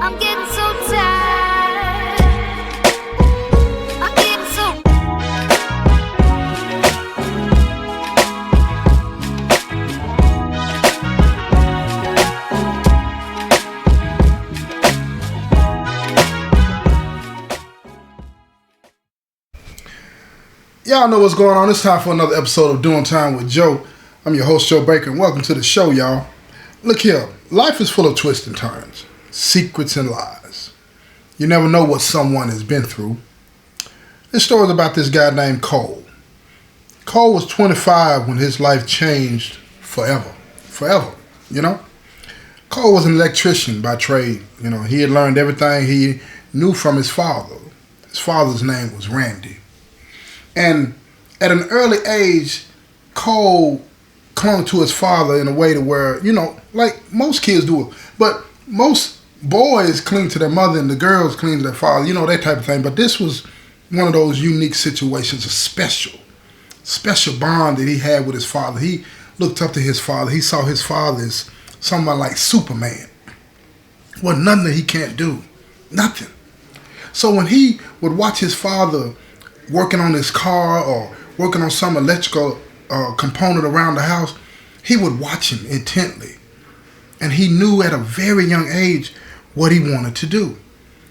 I'm getting so tired. I'm getting so. Y'all know what's going on. It's time for another episode of Doing Time with Joe. I'm your host, Joe Baker, and welcome to the show, y'all. Look here, life is full of twists and turns, secrets and lies. You never know what someone has been through. This story is about this guy named Cole. Cole was 25 when his life changed forever. Forever, you know? Cole was an electrician by trade. You know, he had learned everything he knew from his father. His father's name was Randy. And at an early age, Cole clung to his father in a way to where, you know, like most kids do it. But most boys cling to their mother and the girls cling to their father, you know, that type of thing. But this was one of those unique situations, a special bond that he had with his father. He looked up to his father. He saw his father as someone like Superman. Well, nothing that he can't do. Nothing. So when he would watch his father working on his car or working on some electrical component around the house, he would watch him intently. And he knew at a very young age what he wanted to do.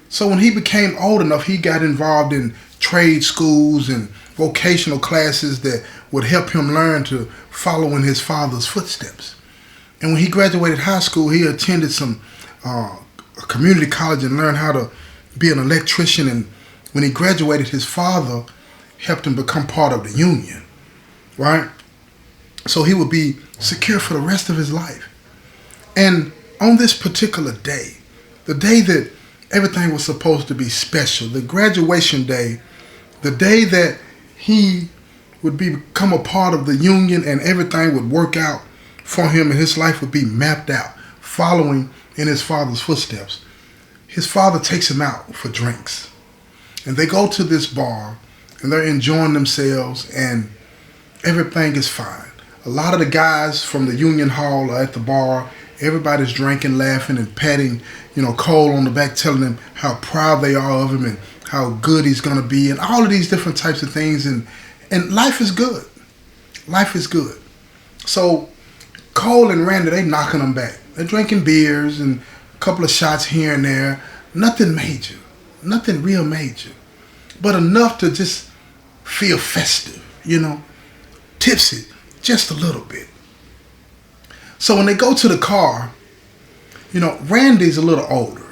So when he became old enough, he got involved in trade schools and vocational classes that would help him learn to follow in his father's footsteps. And when he graduated high school, he attended some a community college and learned how to be an electrician. And when he graduated, his father helped him become part of the union, right? So he would be secure for the rest of his life. And on this particular day, the day that everything was supposed to be special, the graduation day, the day that he would become a part of the union and everything would work out for him and his life would be mapped out, following in his father's footsteps, his father takes him out for drinks. And they go to this bar and they're enjoying themselves and everything is fine. A lot of the guys from the union hall are at the bar. Everybody's drinking, laughing, and patting, you know, Cole on the back, telling him how proud they are of him and how good he's going to be and all of these different types of things. And life is good. Life is good. So Cole and Randy, they knocking them back. They're drinking beers and a couple of shots here and there. Nothing major. Nothing real major, but enough to just feel festive, you know, tipsy, just a little bit. So when they go to the car, you know, Randy's a little older.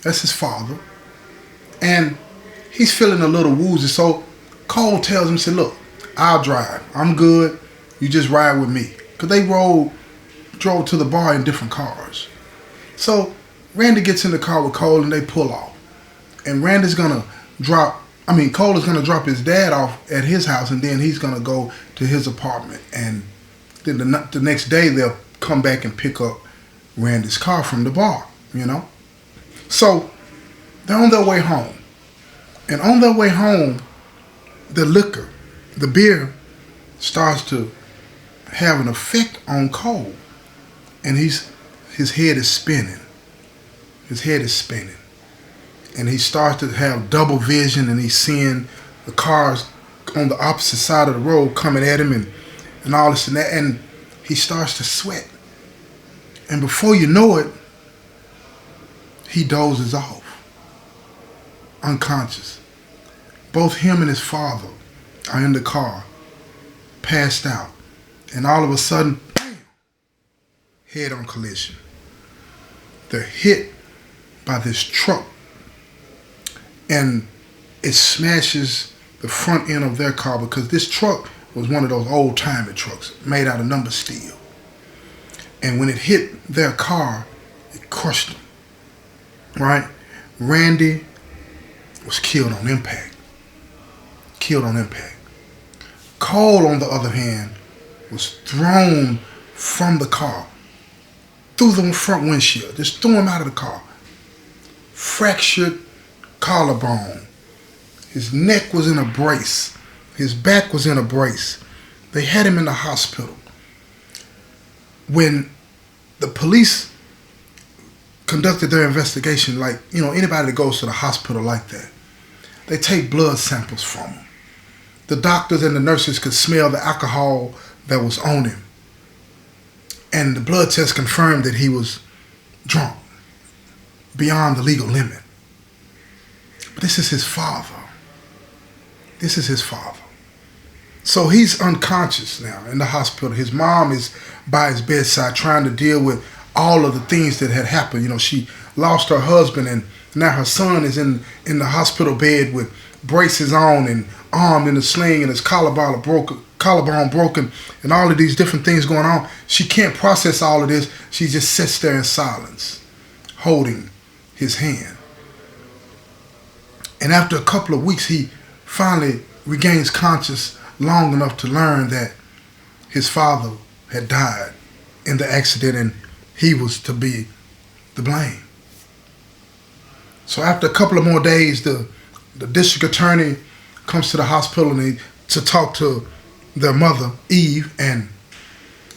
That's his father. And he's feeling a little woozy. So Cole tells him, said, look, I'll drive. I'm good. You just ride with me. Because they drove to the bar in different cars. So Randy gets in the car with Cole and they pull off. And Cole is going to drop his dad off at his house and then he's going to go to his apartment. And then the next day they'll come back and pick up Randy's car from the bar, you know. So they're on their way home. And on their way home, the liquor, the beer, starts to have an effect on Cole. And his head is spinning. His head is spinning. And he starts to have double vision and he's seeing the cars on the opposite side of the road coming at him and all this and that. And he starts to sweat. And before you know it, he dozes off, unconscious. Both him and his father are in the car, passed out. And all of a sudden, bam, head-on collision. They're hit by this truck. And it smashes the front end of their car because this truck was one of those old-timey trucks made out of number steel. And when it hit their car, it crushed them, right? Randy was killed on impact. Killed on impact. Cole, on the other hand, was thrown from the car, through the front windshield, just threw him out of the car. Fractured collarbone. His neck was in a brace. His back was in a brace. They had him in the hospital. When the police conducted their investigation like, anybody that goes to the hospital like that. They take blood samples from him. The doctors and the nurses could smell the alcohol that was on him. And the blood test confirmed that he was drunk beyond the legal limit. But this is his father. This is his father. So he's unconscious now in the hospital. His mom is by his bedside trying to deal with all of the things that had happened. She lost her husband, and now her son is in the hospital bed with braces on and armed in a sling, and his collarbone broken, and all of these different things going on. She can't process all of this. She just sits there in silence, holding his hand. And after a couple of weeks, he finally regains conscious long enough to learn that his father had died in the accident and he was to be the blame. So after a couple of more days, the district attorney comes to the hospital to talk to their mother, Eve, and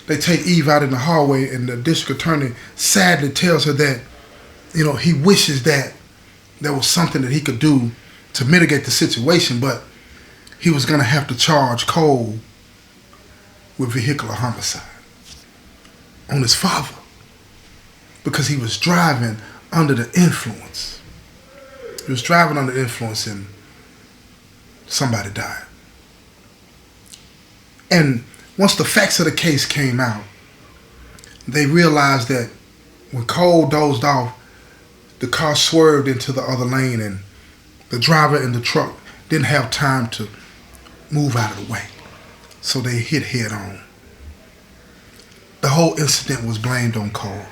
they take Eve out in the hallway, and the district attorney sadly tells her that, he wishes that there was something that he could do to mitigate the situation, but he was going to have to charge Cole with vehicular homicide on his father because he was driving under the influence. He was driving under the influence and somebody died. And once the facts of the case came out, they realized that when Cole dozed off, the car swerved into the other lane and the driver in the truck didn't have time to move out of the way. So they hit head on. The whole incident was blamed on Cole.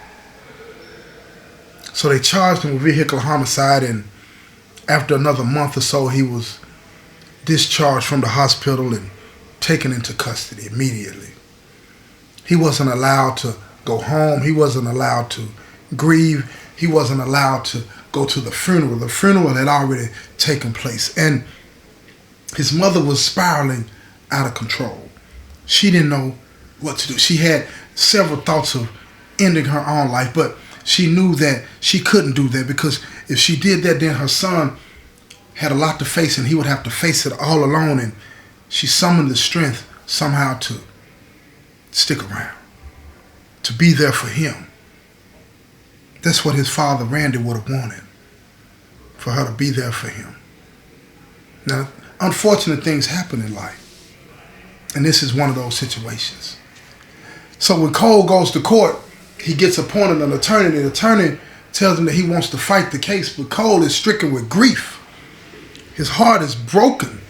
So they charged him with vehicular homicide, and after another month or so, he was discharged from the hospital and taken into custody immediately. He wasn't allowed to go home. He wasn't allowed to grieve. He wasn't allowed to go to the funeral. The funeral had already taken place, and his mother was spiraling out of control. She didn't know what to do. She had several thoughts of ending her own life, but she knew that she couldn't do that because if she did that, then her son had a lot to face and he would have to face it all alone, and she summoned the strength somehow to stick around, to be there for him. That's what his father, Randy, would have wanted, for her to be there for him. Now, unfortunate things happen in life, and this is one of those situations. So when Cole goes to court, he gets appointed an attorney. The attorney tells him that he wants to fight the case, but Cole is stricken with grief. His heart is broken.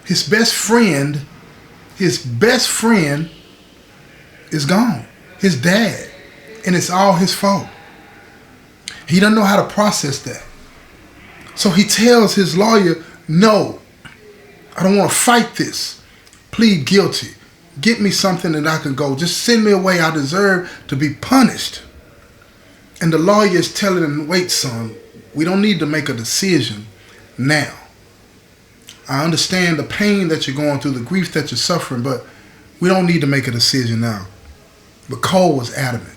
His best friend is gone. His dad, and it's all his fault. He doesn't know how to process that. So he tells his lawyer, no, I don't want to fight this. Plead guilty. Get me something that I can go. Just send me away. I deserve to be punished. And the lawyer is telling him, wait, son, we don't need to make a decision now. I understand the pain that you're going through, the grief that you're suffering, but we don't need to make a decision now. But Cole was adamant.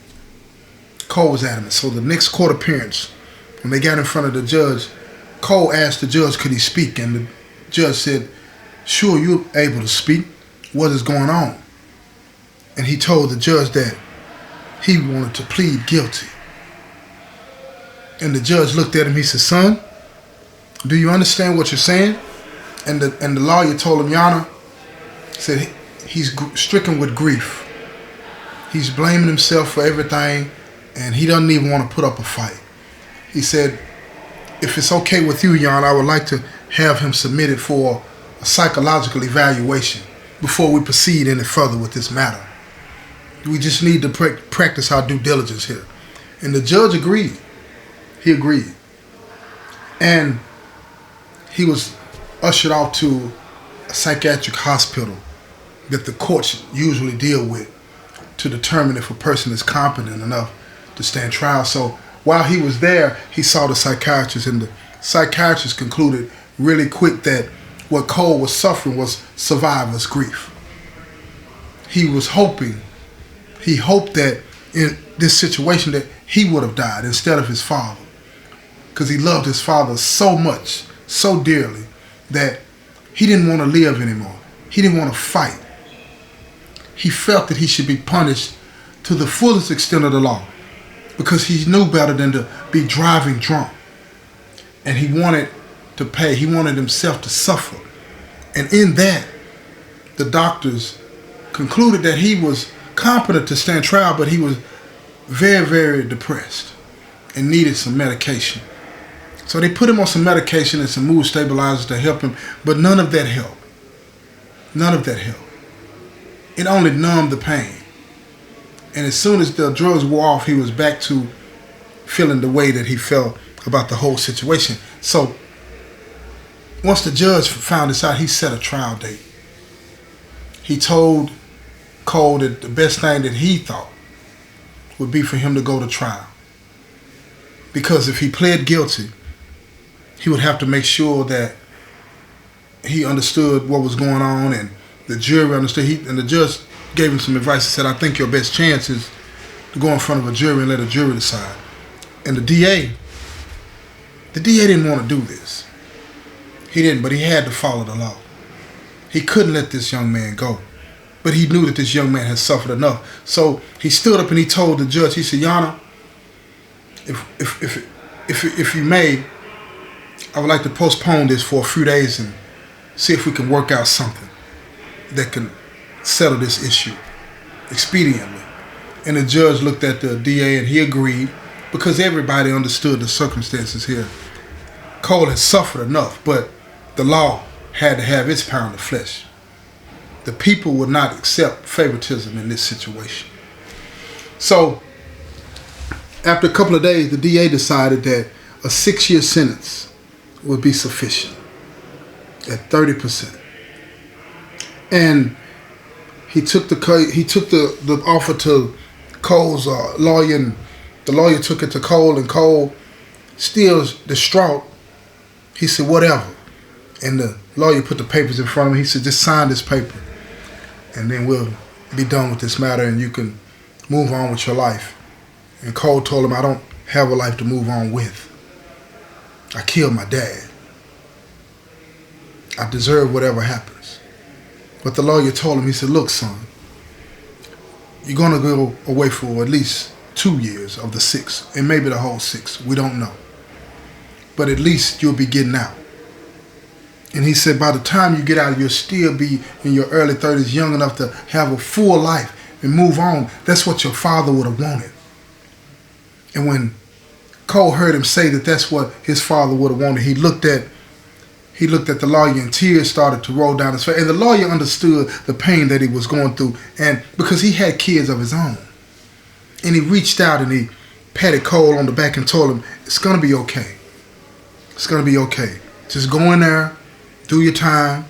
So the next court appearance, when they got in front of the judge, Cole asked the judge, could he speak? And the judge said, sure, you're able to speak. What is going on? And he told the judge that he wanted to plead guilty. And the judge looked at him. He said, son, do you understand what you're saying? And the lawyer told him, Your Honor, said he's stricken with grief. He's blaming himself for everything, and he doesn't even want to put up a fight. He said, if it's okay with you, Your Honor, I would like to have him submitted for a psychological evaluation before we proceed any further with this matter. We just need to practice our due diligence here. And the judge agreed. He agreed. And he was ushered off to a psychiatric hospital that the courts usually deal with to determine if a person is competent enough to stand trial. So while he was there, he saw the psychiatrist, and the psychiatrist concluded really quick that what Cole was suffering was survivor's grief. He hoped that in this situation that he would have died instead of his father. Because he loved his father so much, so dearly, that he didn't want to live anymore. He didn't want to fight. He felt that he should be punished to the fullest extent of the law because he knew better than to be driving drunk. And he wanted to pay. He wanted himself to suffer. And in that, the doctors concluded that he was competent to stand trial, but he was very, very depressed and needed some medication. So they put him on some medication and some mood stabilizers to help him, but none of that helped. None of that helped. It only numbed the pain. And as soon as the drugs wore off, he was back to feeling the way that he felt about the whole situation. So once the judge found this out, he set a trial date. He told Cole that the best thing that he thought would be for him to go to trial. Because if he pled guilty, he would have to make sure that he understood what was going on and the jury understood. And the judge gave him some advice. He said, I think your best chance is to go in front of a jury and let a jury decide. And the DA didn't want to do this. He didn't, but he had to follow the law. He couldn't let this young man go. But he knew that this young man had suffered enough. So he stood up and he told the judge, he said, Your Honor, if you may, I would like to postpone this for a few days and see if we can work out something that can settle this issue expediently. And the judge looked at the DA and he agreed because everybody understood the circumstances here. Cole had suffered enough, but the law had to have its pound of flesh. The people would not accept favoritism in this situation. So after a couple of days, the DA decided that a 6-year sentence would be sufficient at 30%. And he took the offer to Cole's lawyer, and the lawyer took it to Cole, and Cole, still distraught, he said, whatever. And the lawyer put the papers in front of him. He said, just sign this paper, and then we'll be done with this matter, and you can move on with your life. And Cole told him, I don't have a life to move on with. I killed my dad. I deserve whatever happens. But the lawyer told him, he said, look, son, you're going to go away for at least 2 years of the 6, and maybe the whole 6. We don't know. But at least you'll be getting out. And he said, by the time you get out, you'll still be in your early 30s, young enough to have a full life and move on. That's what your father would have wanted. And when Cole heard him say that that's what his father would have wanted, he looked at the lawyer and tears started to roll down his face. And the lawyer understood the pain that he was going through, and because he had kids of his own. And he reached out and he patted Cole on the back and told him, it's going to be okay. It's going to be okay. Just go in there, do your time,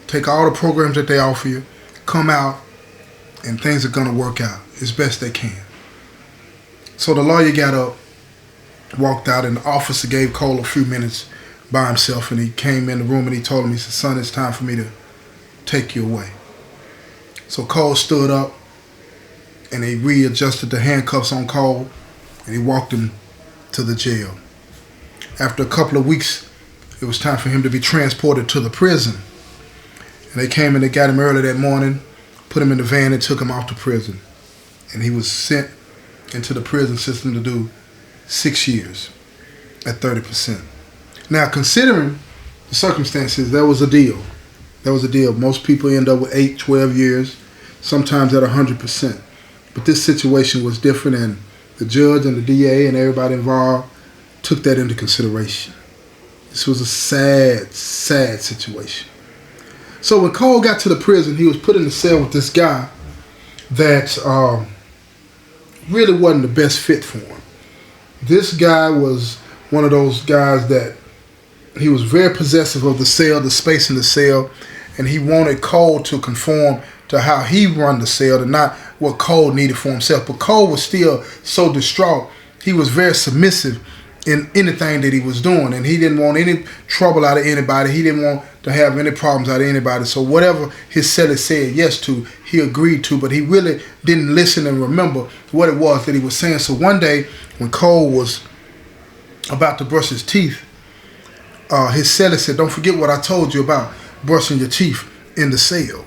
take all the programs that they offer you, come out, and things are going to work out as best they can. So the lawyer got up, walked out, and the officer gave Cole a few minutes by himself, and he came in the room and he told him, he said, son, it's time for me to take you away. So Cole stood up and he readjusted the handcuffs on Cole and he walked him to the jail. After a couple of weeks, it was time for him to be transported to the prison. And they came and they got him early that morning, put him in the van and took him off to prison. And he was sent into the prison system to do 6 years at 30%. Now, considering the circumstances, that was a deal. That was a deal. Most people end up with 8, 12 years, sometimes at 100%. But this situation was different, and the judge and the DA and everybody involved took that into consideration. This was a sad, sad situation. So when Cole got to the prison, he was put in the cell with this guy that really wasn't the best fit for him. This guy was one of those guys that he was very possessive of the cell, the space in the cell, and he wanted Cole to conform to how he run the cell and not what Cole needed for himself. But Cole was still so distraught. He was very submissive, in anything that he was doing, and he didn't want any trouble out of anybody. He didn't want to have any problems out of anybody. So whatever his cellie said yes to, he agreed to, but he really didn't listen and remember what it was that he was saying. So one day when Cole was about to brush his teeth, his cellie said, "Don't forget what I told you about brushing your teeth in the cell."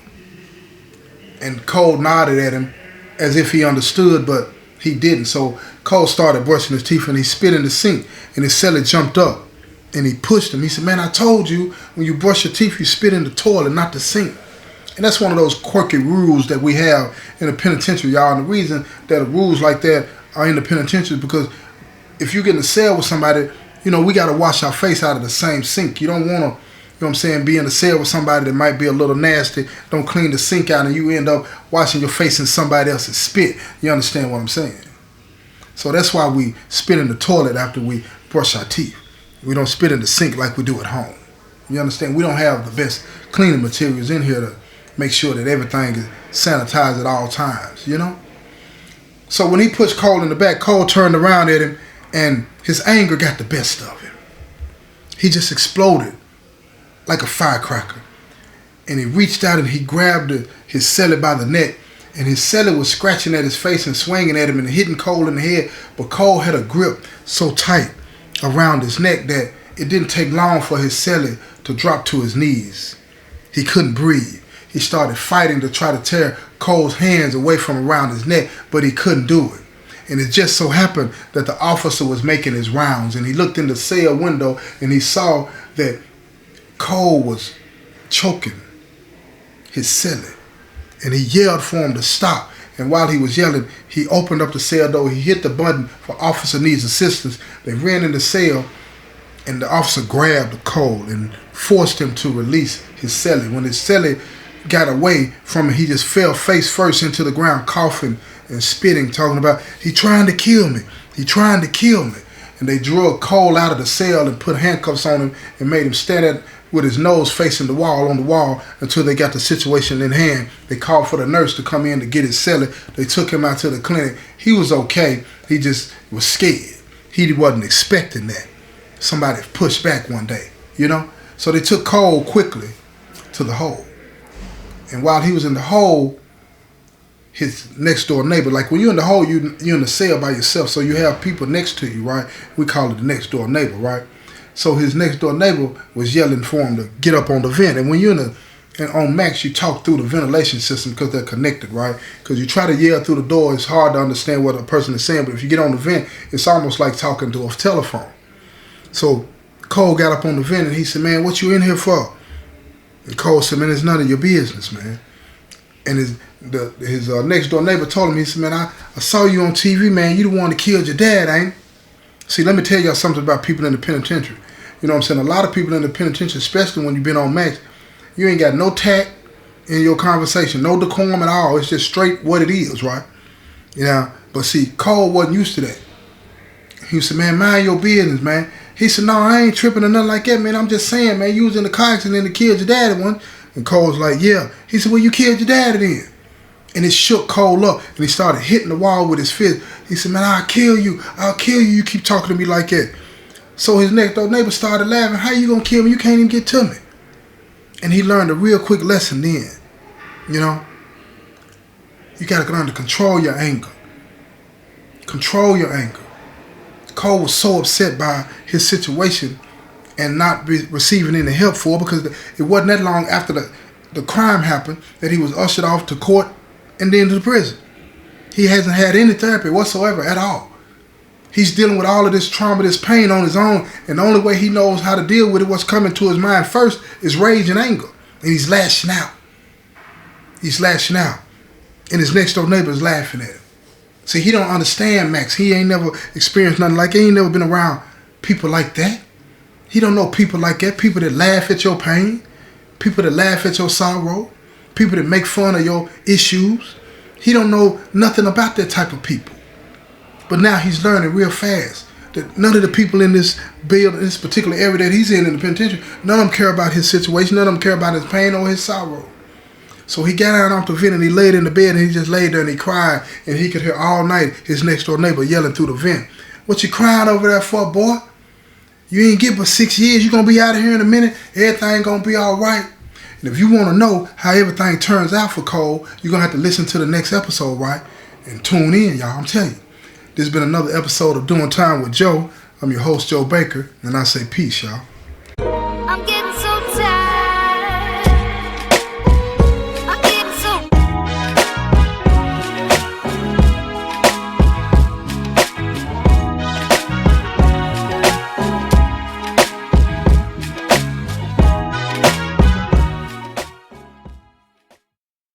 And Cole nodded at him as if he understood, but he didn't. So Cole started brushing his teeth and he spit in the sink, and his cellie jumped up and he pushed him. He said, "Man, I told you when you brush your teeth, you spit in the toilet, not the sink." And that's one of those quirky rules that we have in the penitentiary, y'all. And the reason that rules like that are in the penitentiary is because if you get in a cell with somebody, you know, we got to wash our face out of the same sink. You don't want to, you know what I'm saying, be in a cell with somebody that might be a little nasty, don't clean the sink out, and you end up washing your face in somebody else's spit. You understand what I'm saying? So that's why we spit in the toilet after we brush our teeth. We don't spit in the sink like we do at home. You understand? We don't have the best cleaning materials in here to make sure that everything is sanitized at all times, you know? So when he pushed Cole in the back, Cole turned around at him, and his anger got the best of him. He just exploded like a firecracker. And he reached out and he grabbed his cellie by the neck, and his cellie was scratching at his face and swinging at him and hitting Cole in the head. But Cole had a grip so tight around his neck that it didn't take long for his cellie to drop to his knees. He couldn't breathe. He started fighting to try to tear Cole's hands away from around his neck, but he couldn't do it. And it just so happened that the officer was making his rounds, and he looked in the cell window and he saw that Cole was choking his cellie. And he yelled for him to stop. And while he was yelling, he opened up the cell door. He hit the button for officer needs assistance. They ran in the cell, and the officer grabbed Cole and forced him to release his cellie. When his cellie got away from him, he just fell face first into the ground, coughing and spitting, talking about, "He trying to kill me. He trying to kill me." And they drew Cole out of the cell and put handcuffs on him and made him stand with his nose facing the wall until they got the situation in hand. They called for the nurse to come in to get his cellie. They took him out to the clinic. He was okay. He just was scared. He wasn't expecting that. Somebody pushed back one day, you know? So they took Cole quickly to the hole. And while he was in the hole, his next door neighbor, like when you're in the hole, you're in the cell by yourself, so you have people next to you, right? We call it the next door neighbor, right? So his next door neighbor was yelling for him to get up on the vent. And when you're on max, you talk through the ventilation system because they're connected, right? Because you try to yell through the door, it's hard to understand what a person is saying. But if you get on the vent, it's almost like talking to a telephone. So Cole got up on the vent and he said, "Man, what you in here for?" And Cole said, "Man, it's none of your business, man." And his next door neighbor told him, he said, "Man, I saw you on TV, man. You the one that killed your dad, ain't?" See, let me tell y'all something about people in the penitentiary. You know what I'm saying? A lot of people in the penitentiary, especially when you've been on max, you ain't got no tact in your conversation, no decorum at all. It's just straight what it is, right? You know, but see, Cole wasn't used to that. He said, "Man, mind your business, man." He said, "No, I ain't tripping or nothing like that, man. I'm just saying, man, you was in the car accident and killed your daddy one." And Cole was like, "Yeah." He said, "Well, you killed your daddy then." And it shook Cole up, and he started hitting the wall with his fist. He said, "Man, I'll kill you. I'll kill you. You keep talking to me like that." So his next door neighbor started laughing. "How you gonna kill me? You can't even get to me." And he learned a real quick lesson then. You know, you gotta learn to control your anger. Control your anger. Cole was so upset by his situation and not receiving any help for it, because it wasn't that long after the crime happened that he was ushered off to court and then to the prison. He hasn't had any therapy whatsoever at all. He's dealing with all of this trauma, this pain on his own, and the only way he knows how to deal with it, what's coming to his mind first, is rage and anger. And he's lashing out. He's lashing out. And his next door neighbor is laughing at him. See, he don't understand Max. He ain't never experienced nothing like that. He ain't never been around people like that. He don't know people like that. People that laugh at your pain. People that laugh at your sorrow. People that make fun of your issues. He don't know nothing about that type of people. But now he's learning real fast that none of the people in this building, in this particular area that he's in the penitentiary, none of them care about his situation. None of them care about his pain or his sorrow. So he got out off the vent and he laid in the bed and he just laid there and he cried, and he could hear all night his next door neighbor yelling through the vent, What you crying over there for, boy? You ain't get but 6 years. You gonna be out of here in a minute. Everything gonna be all right. And if you want to know how everything turns out for Cole, you're gonna have to listen to the next episode, right? And tune in, y'all. I'm telling you. This has been another episode of Doing Time with Joe. I'm your host, Joe Baker, and I say peace, y'all. I'm getting